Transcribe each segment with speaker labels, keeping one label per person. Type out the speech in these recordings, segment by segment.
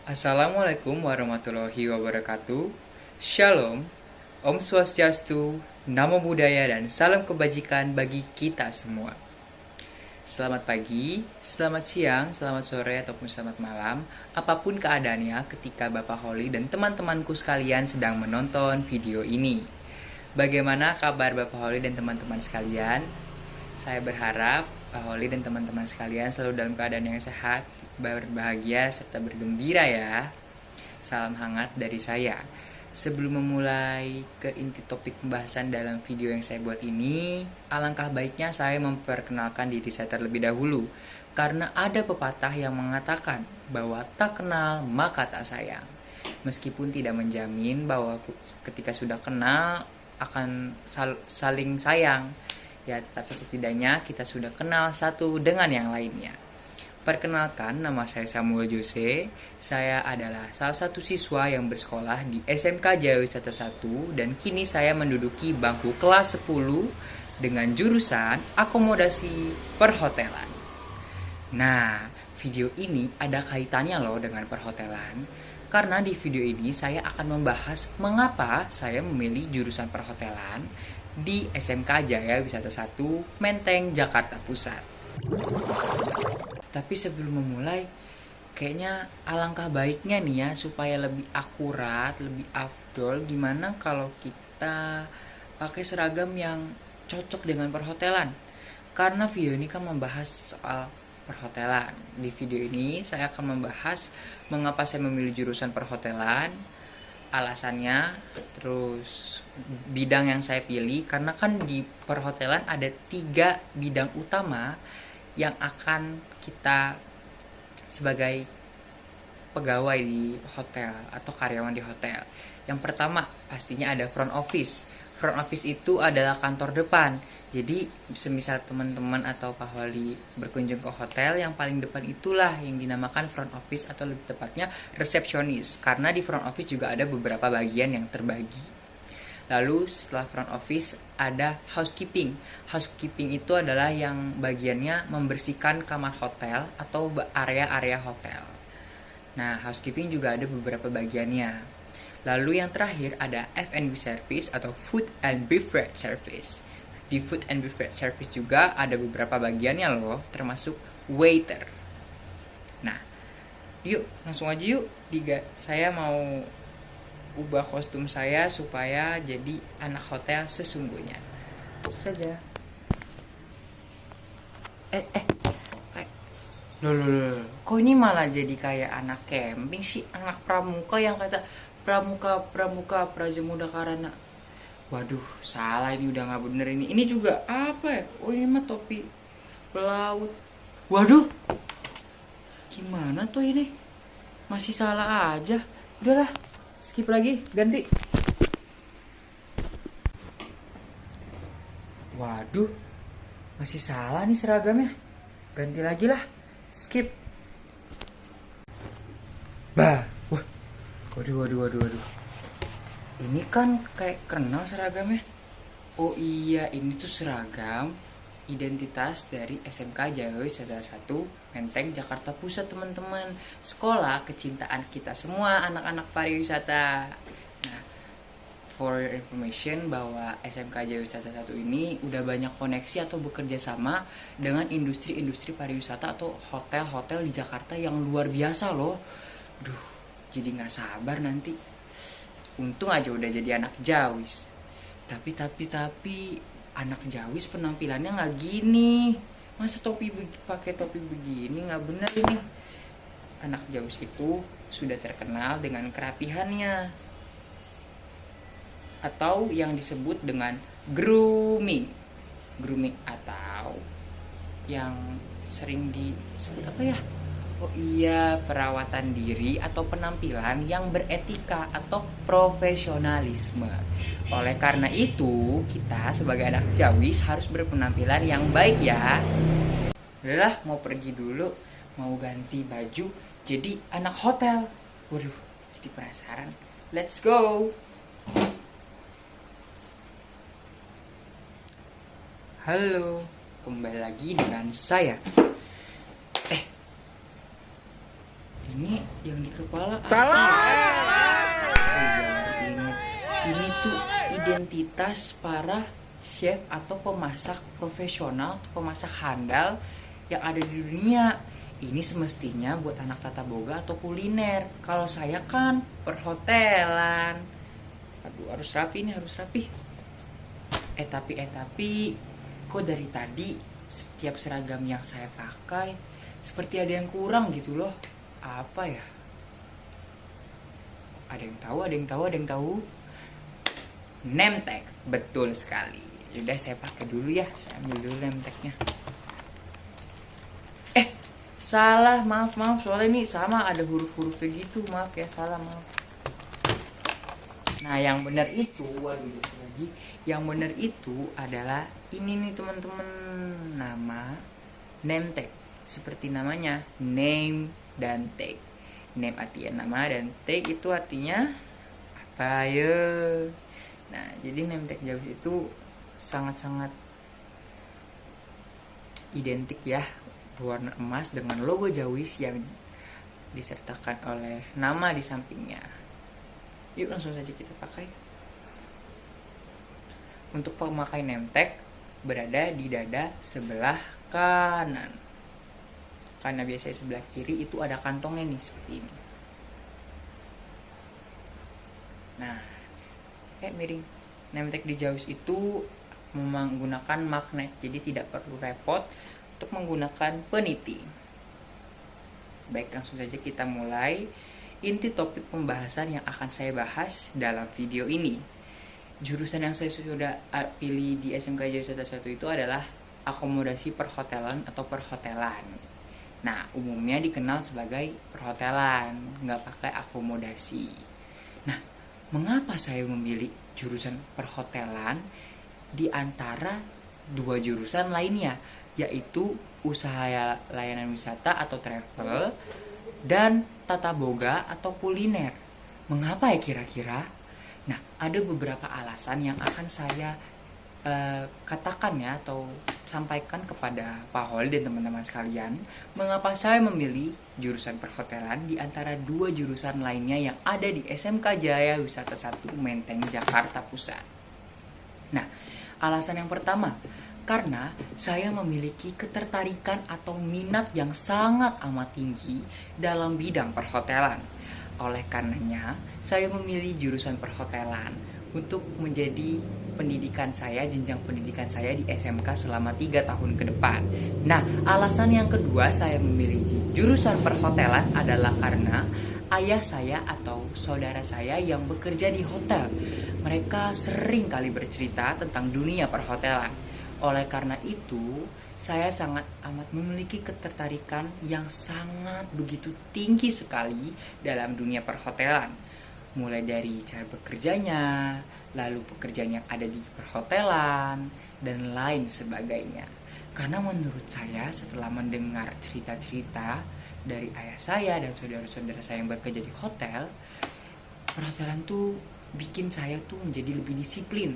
Speaker 1: Assalamualaikum warahmatullahi wabarakatuh. Shalom, Om Swastiastu, Namo Buddhaya, dan salam kebajikan bagi kita semua. Selamat pagi, selamat siang, selamat sore, ataupun selamat malam, apapun keadaannya ketika Bapak Holly dan teman-temanku sekalian sedang menonton video ini. Bagaimana kabar Bapak Holly dan teman-teman sekalian? Saya berharap Pak Holly dan teman-teman sekalian selalu dalam keadaan yang sehat, berbahagia, serta bergembira ya. Salam hangat dari saya. Sebelum memulai ke inti topik pembahasan dalam video yang saya buat ini, alangkah baiknya saya memperkenalkan diri saya terlebih dahulu. Karena ada pepatah yang mengatakan bahwa tak kenal maka tak sayang. Meskipun tidak menjamin bahwa ketika sudah kenal akan saling sayang, ya, tetapi setidaknya kita sudah kenal satu dengan yang lainnya. Perkenalkan, nama saya Samuel Jose. Saya adalah salah satu siswa yang bersekolah di SMK Jayawisata 1 dan kini saya menduduki bangku kelas 10 dengan jurusan akomodasi perhotelan. Nah, video ini ada kaitannya loh dengan perhotelan. Karena di video ini saya akan membahas mengapa saya memilih jurusan perhotelan di SMK Jayawisata 1 Menteng, Jakarta Pusat. Tapi sebelum memulai, kayaknya alangkah baiknya nih ya, supaya lebih akurat, lebih afdol, gimana kalau kita pakai seragam yang cocok dengan perhotelan. Karena video ini kan membahas soal perhotelan. Di video ini saya akan membahas mengapa saya memilih jurusan perhotelan, alasannya, terus bidang yang saya pilih. Karena kan di perhotelan ada 3 bidang utama yang akan kita sebagai pegawai di hotel atau karyawan di hotel. Yang pertama pastinya ada front office. Front office itu adalah kantor depan. Jadi semisal teman-teman atau Pak Wali berkunjung ke hotel, yang paling depan itulah yang dinamakan front office atau lebih tepatnya resepsionis. Karena di front office juga ada beberapa bagian yang terbagi. Lalu setelah front office ada housekeeping. Housekeeping itu adalah yang bagiannya membersihkan kamar hotel atau area-area hotel. Nah, housekeeping juga ada beberapa bagiannya. Lalu yang terakhir ada F&B service atau food and beverage service. Di food and beverage service juga ada beberapa bagiannya loh, termasuk waiter. Nah, yuk langsung aja yuk. Saya mau ubah kostum saya supaya jadi anak hotel sesungguhnya. Saja. Loh. Kok ini malah jadi kayak anak camping sih, anak pramuka yang kata pramuka prajamuda karana. Waduh, salah, ini udah nggak bener ini. Ini juga apa ya? Oh, ini mah topi pelaut. Waduh, gimana tuh ini? Masih salah aja. Udahlah, skip lagi, ganti. Waduh, masih salah nih seragamnya. Ganti lagi lah, skip. Bah, wah, waduh. Ini kan kayak kenal seragamnya. Oh iya, ini tuh seragam identitas dari SMK Jayawisata 1 Menteng, Jakarta Pusat, teman-teman. Sekolah kecintaan kita semua anak-anak pariwisata. Nah, for your information bahwa SMK Jayawisata 1 ini udah banyak koneksi atau bekerja sama dengan industri-industri pariwisata atau hotel-hotel di Jakarta yang luar biasa loh. Duh, jadi gak sabar nanti. Untung aja udah jadi anak Jawis. Tapi anak Jawis penampilannya nggak gini. Masa pakai topi begini, nggak bener ini. Anak Jawis itu sudah terkenal dengan kerapihannya, atau yang disebut dengan grooming atau yang sering disebut apa ya? Oh iya, perawatan diri atau penampilan yang beretika atau profesionalisme. Oleh karena itu, kita sebagai anak Jawis harus berpenampilan yang baik ya. Udahlah, mau pergi dulu, mau ganti baju jadi anak hotel. Waduh, jadi penasaran. Let's go. Halo, kembali lagi dengan saya. Ini yang di kepala apa?
Speaker 2: Salah.
Speaker 1: Ingat. Ini tuh identitas para chef atau pemasak profesional, pemasak handal yang ada di dunia. Ini semestinya buat anak tata boga atau kuliner. Kalau saya kan perhotelan. Aduh, harus rapi nih, harus rapi. Tapi kok dari tadi setiap seragam yang saya pakai seperti ada yang kurang gitu loh. Apa ya? Ada yang tahu, ada yang tahu, ada yang tahu. Name tag, betul sekali. Yaudah saya pakai dulu ya, saya ambil dulu name tagnya. Salah, maaf, soalnya ini sama ada huruf-hurufnya gitu, maaf ya, salah, maaf. Nah, yang benar itu, waduh, lagi. Yang benar itu adalah ini nih teman-teman, nama name tag. Seperti namanya, name dan tag. Name artinya nama dan tag itu artinya apa ya? Nah, jadi name tag Jawis itu sangat-sangat identik ya, berwarna emas dengan logo Jawis yang disertakan oleh nama di sampingnya. Yuk langsung saja kita pakai. Untuk pemakai name tag berada di dada sebelah kanan. Karena biasanya sebelah kiri itu ada kantongnya nih seperti ini. Nah, kayak miring. Name tag di Jawis itu menggunakan magnet, jadi tidak perlu repot untuk menggunakan peniti. Baik, langsung saja kita mulai. Inti topik pembahasan yang akan saya bahas dalam video ini. Jurusan yang saya sudah pilih di SMK Jawis 1 itu adalah akomodasi perhotelan atau perhotelan. Nah, umumnya dikenal sebagai perhotelan, nggak pakai akomodasi. Nah, mengapa saya memilih jurusan perhotelan di antara dua jurusan lainnya, yaitu usaha layanan wisata atau travel dan tata boga atau kuliner? Mengapa ya kira-kira? Nah, ada beberapa alasan yang akan saya katakan ya, atau sampaikan kepada Pak Holi dan teman-teman sekalian, mengapa saya memilih jurusan perhotelan di antara dua jurusan lainnya yang ada di SMK Jaya Wisata 1 Menteng, Jakarta Pusat. Nah, alasan yang pertama, karena saya memiliki ketertarikan atau minat yang sangat amat tinggi dalam bidang perhotelan. Oleh karenanya, saya memilih jurusan perhotelan untuk menjadi pendidikan saya, jenjang pendidikan saya di SMK selama 3 tahun ke depan. Nah, alasan yang kedua saya memilih jurusan perhotelan adalah karena ayah saya atau saudara saya yang bekerja di hotel. Mereka sering kali bercerita tentang dunia perhotelan. Oleh karena itu, saya sangat amat memiliki ketertarikan yang sangat begitu tinggi sekali dalam dunia perhotelan. Mulai dari cara bekerjanya, lalu pekerjaan yang ada di perhotelan, dan lain sebagainya. Karena menurut saya setelah mendengar cerita-cerita dari ayah saya dan saudara-saudara saya yang bekerja di hotel, perhotelan tuh bikin saya tuh menjadi lebih disiplin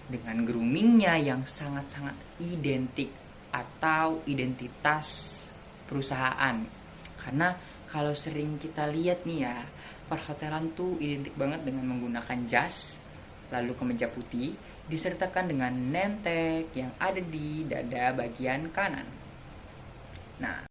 Speaker 1: dengan groomingnya yang sangat-sangat identik atau identitas perusahaan. Karena kalau sering kita lihat nih ya, perhotelan tuh identik banget dengan menggunakan jas, lalu kemeja putih, disertakan dengan name tag yang ada di dada bagian kanan. Nah,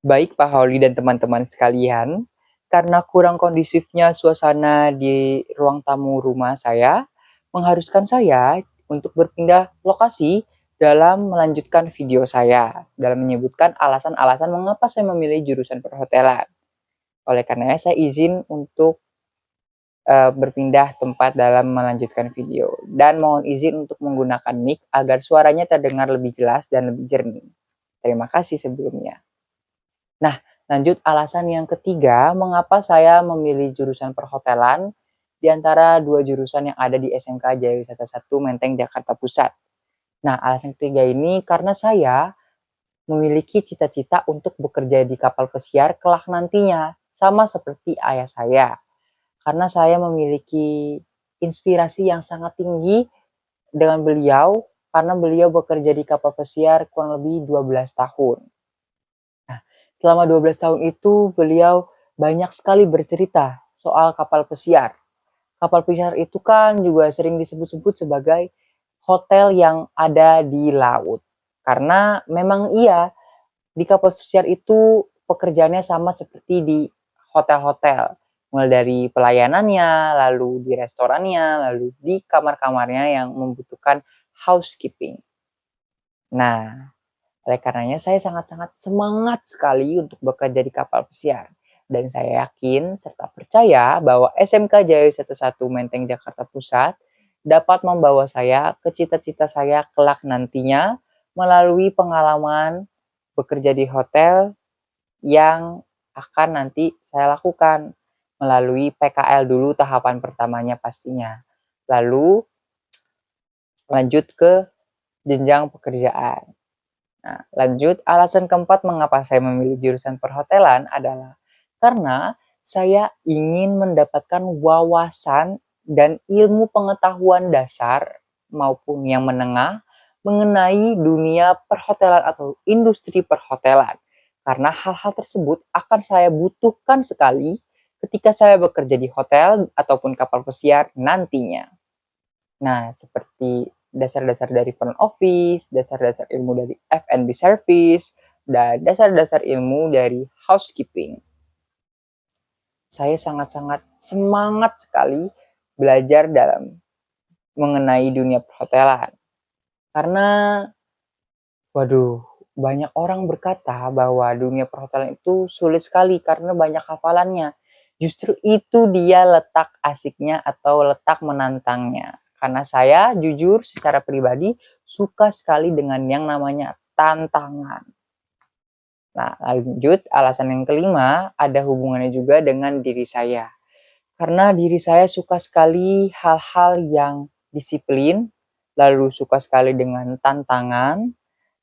Speaker 1: baik Pak Holi dan teman-teman sekalian, karena kurang kondusifnya suasana di ruang tamu rumah saya, mengharuskan saya untuk berpindah lokasi dalam melanjutkan video saya, dalam menyebutkan alasan-alasan mengapa saya memilih jurusan perhotelan. Oleh karenanya saya izin untuk berpindah tempat dalam melanjutkan video, dan mohon izin untuk menggunakan mic agar suaranya terdengar lebih jelas dan lebih jernih. Terima kasih sebelumnya. Nah, lanjut alasan yang ketiga, mengapa saya memilih jurusan perhotelan di antara dua jurusan yang ada di SMK Jaya Wisata 1 Menteng, Jakarta Pusat. Nah, alasan ketiga ini karena saya memiliki cita-cita untuk bekerja di kapal pesiar kelak nantinya, sama seperti ayah saya. Karena saya memiliki inspirasi yang sangat tinggi dengan beliau, karena beliau bekerja di kapal pesiar kurang lebih 12 tahun. Nah,
Speaker 2: Selama 12 tahun itu beliau banyak sekali bercerita soal kapal pesiar. Kapal pesiar itu kan juga sering disebut-sebut sebagai hotel yang ada di laut. Karena memang iya, di kapal pesiar itu pekerjaannya sama seperti di hotel-hotel. Mulai dari pelayanannya, lalu di restorannya, lalu di kamar-kamarnya yang membutuhkan housekeeping. Nah, oleh karenanya saya sangat-sangat semangat sekali untuk bekerja di kapal pesiar. Dan saya yakin serta percaya bahwa SMK Jaya 11 Menteng Jakarta Pusat dapat membawa saya ke cita-cita saya kelak nantinya melalui pengalaman bekerja di hotel yang akan nanti saya lakukan melalui PKL dulu tahapan pertamanya pastinya. Lalu lanjut ke jenjang pekerjaan. Nah, lanjut, alasan keempat mengapa saya memilih jurusan perhotelan adalah karena saya ingin mendapatkan wawasan dan ilmu pengetahuan dasar maupun yang menengah mengenai dunia perhotelan atau industri perhotelan. Karena hal-hal tersebut akan saya butuhkan sekali ketika saya bekerja di hotel ataupun kapal pesiar nantinya. Nah, seperti dasar-dasar dari front office, dasar-dasar ilmu dari F&B service, dan dasar-dasar ilmu dari housekeeping. Saya sangat-sangat semangat sekali belajar dalam mengenai dunia perhotelan. Karena, waduh, banyak orang berkata bahwa dunia perhotelan itu sulit sekali karena banyak hafalannya. Justru itu dia letak asiknya atau letak menantangnya. Karena saya jujur secara pribadi suka sekali dengan yang namanya tantangan. Nah, lanjut alasan yang kelima ada hubungannya juga dengan diri saya. Karena diri saya suka sekali hal-hal yang disiplin, lalu suka sekali dengan tantangan,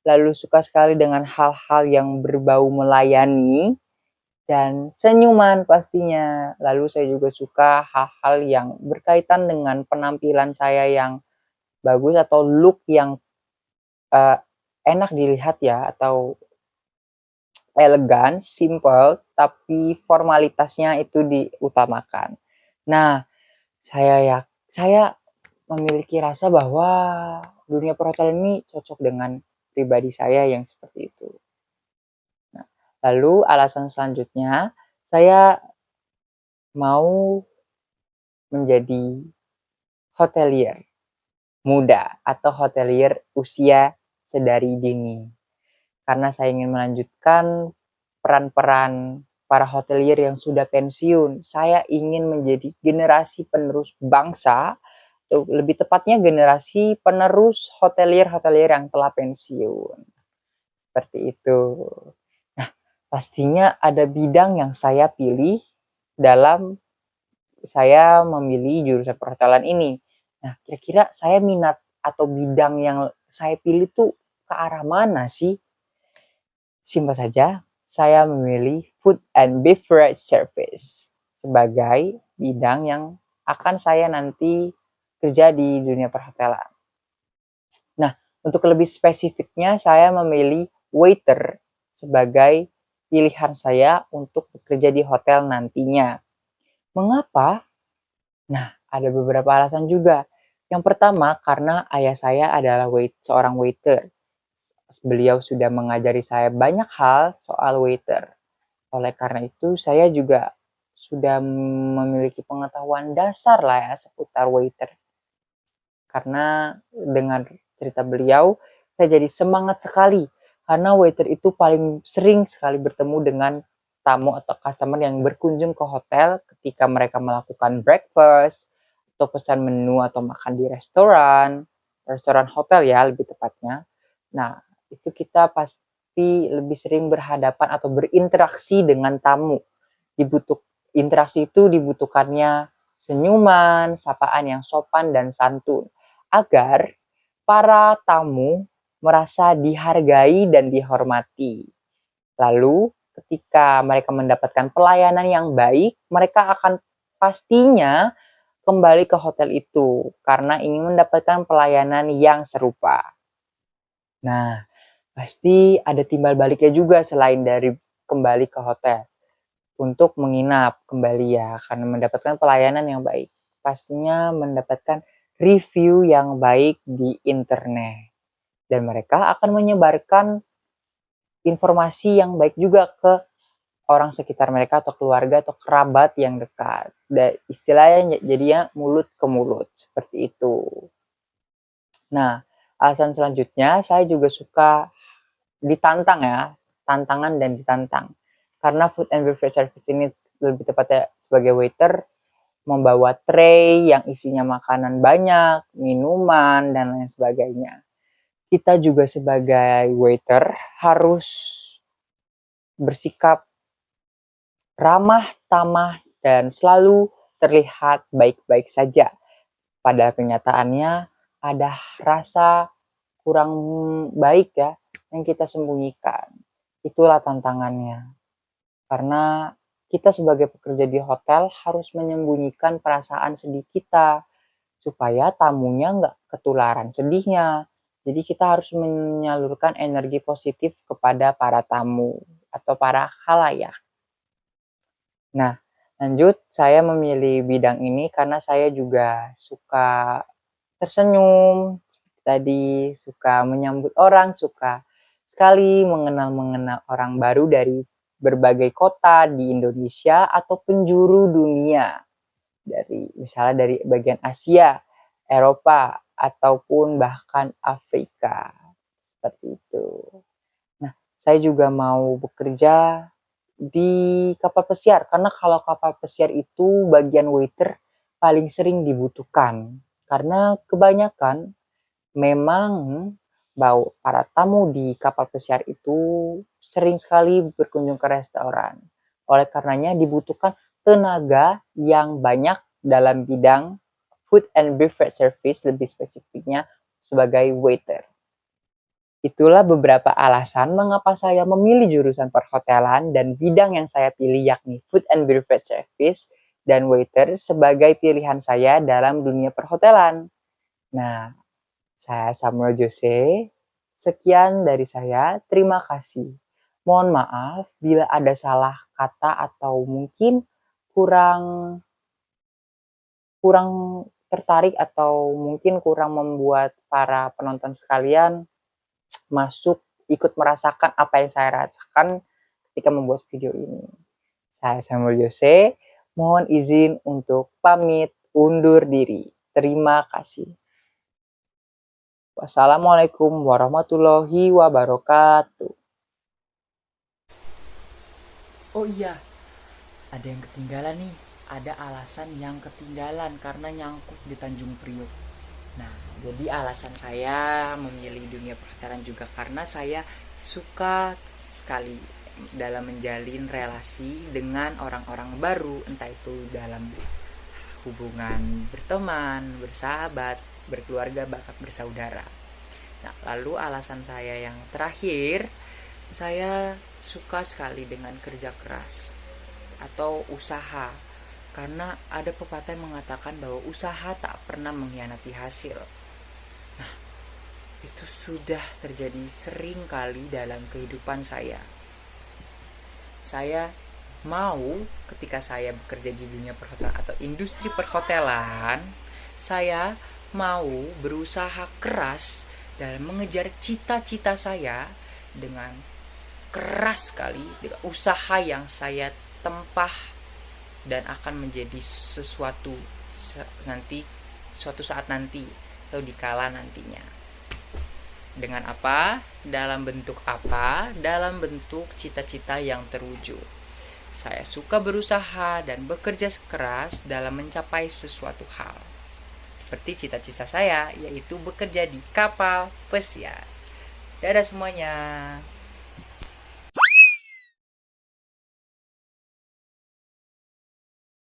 Speaker 2: lalu suka sekali dengan hal-hal yang berbau melayani, dan senyuman pastinya. Lalu saya juga suka hal-hal yang berkaitan dengan penampilan saya yang bagus atau look yang uh, enak dilihat ya, atau elegan, simple, tapi formalitasnya itu diutamakan. Nah, saya memiliki rasa bahwa dunia perhotelan ini cocok dengan pribadi saya yang seperti itu. Nah, lalu alasan selanjutnya, saya mau menjadi hotelier muda atau hotelier usia sedari dini. Karena saya ingin melanjutkan peran-peran para hotelier yang sudah pensiun. Saya ingin menjadi generasi penerus bangsa, atau lebih tepatnya generasi penerus hotelier-hotelier yang telah pensiun. Seperti itu. Nah, pastinya ada bidang yang saya pilih dalam saya memilih jurusan perhotelan ini. Nah, kira-kira saya minat atau bidang yang saya pilih tuh ke arah mana sih? Simpel saja, saya memilih food and beverage service sebagai bidang yang akan saya nanti kerja di dunia perhotelan. Nah, untuk lebih spesifiknya saya memilih waiter sebagai pilihan saya untuk bekerja di hotel nantinya. Mengapa? Nah, ada beberapa alasan juga. Yang pertama, karena ayah saya adalah seorang waiter. Beliau sudah mengajari saya banyak hal soal waiter. Oleh karena itu, saya juga sudah memiliki pengetahuan dasar lah ya seputar waiter. Karena dengan cerita beliau, saya jadi semangat sekali. Karena waiter itu paling sering sekali bertemu dengan tamu atau customer yang berkunjung ke hotel ketika mereka melakukan breakfast, atau pesan menu atau makan di restoran hotel ya lebih tepatnya. Nah, itu kita pasti lebih sering berhadapan atau berinteraksi dengan tamu. Interaksi itu dibutuhkannya senyuman, sapaan yang sopan dan santun agar para tamu merasa dihargai dan dihormati. Lalu ketika mereka mendapatkan pelayanan yang baik, mereka akan pastinya kembali ke hotel itu karena ingin mendapatkan pelayanan yang serupa. Nah, pasti ada timbal baliknya juga selain dari kembali ke hotel untuk menginap kembali ya, karena mendapatkan pelayanan yang baik. Pastinya mendapatkan review yang baik di internet. Dan mereka akan menyebarkan informasi yang baik juga ke orang sekitar mereka atau keluarga atau kerabat yang dekat. Dan istilahnya jadinya mulut ke mulut, seperti itu. Nah, alasan selanjutnya saya juga suka ditantang ya, tantangan dan ditantang. Karena food and beverage service ini lebih tepatnya sebagai waiter, membawa tray yang isinya makanan banyak, minuman, dan lain sebagainya. Kita juga sebagai waiter harus bersikap ramah, tamah, dan selalu terlihat baik-baik saja. Pada kenyataannya ada rasa kurang baik ya yang kita sembunyikan. Itulah tantangannya. Karena kita sebagai pekerja di hotel harus menyembunyikan perasaan sedih kita supaya tamunya nggak ketularan sedihnya. Jadi kita harus menyalurkan energi positif kepada para tamu atau para khalayak. Nah, lanjut saya memilih bidang ini karena saya juga suka tersenyum, seperti tadi, suka menyambut orang, suka sekali mengenal orang baru dari berbagai kota di Indonesia atau penjuru dunia. Misalnya dari bagian Asia, Eropa, ataupun bahkan Afrika. Seperti itu. Nah, saya juga mau bekerja di kapal pesiar karena kalau kapal pesiar itu bagian waiter paling sering dibutuhkan karena kebanyakan memang para tamu di kapal pesiar itu sering sekali berkunjung ke restoran. Oleh karenanya dibutuhkan tenaga yang banyak dalam bidang food and beverage service, lebih spesifiknya sebagai waiter. Itulah beberapa alasan mengapa saya memilih jurusan perhotelan dan bidang yang saya pilih yakni food and beverage service dan waiter sebagai pilihan saya dalam dunia perhotelan. Nah, saya Samuel Jose. Sekian dari saya. Terima kasih. Mohon maaf bila ada salah kata atau mungkin kurang tertarik atau mungkin kurang membuat para penonton sekalian masuk ikut merasakan apa yang saya rasakan ketika membuat video ini. Saya Samuel Jose, mohon izin untuk pamit undur diri. Terima kasih. Wassalamualaikum warahmatullahi wabarakatuh.
Speaker 1: Oh iya, ada yang ketinggalan nih. Ada alasan yang ketinggalan karena nyangkut di Tanjung Priok. Nah, jadi alasan saya memilih dunia perhotelan juga karena saya suka sekali dalam menjalin relasi dengan orang-orang baru, entah itu dalam hubungan berteman, bersahabat, berkeluarga, bahkan bersaudara. Nah, lalu alasan saya yang terakhir, saya suka sekali dengan kerja keras atau usaha. Karena ada pepatah yang mengatakan bahwa usaha tak pernah mengkhianati hasil. Nah, itu sudah terjadi sering kali dalam kehidupan saya. Saya mau ketika saya bekerja di dunia perhotelan atau industri perhotelan, saya mau berusaha keras dalam mengejar cita-cita saya dengan keras sekali, dengan usaha yang saya tempah dan akan menjadi suatu saat nanti atau dikala nantinya. Dengan apa? Dalam bentuk apa? Dalam bentuk cita-cita yang terwujud. Saya suka berusaha dan bekerja keras dalam mencapai sesuatu hal. Seperti cita-cita saya, yaitu bekerja di kapal pesiar. Dadah semuanya.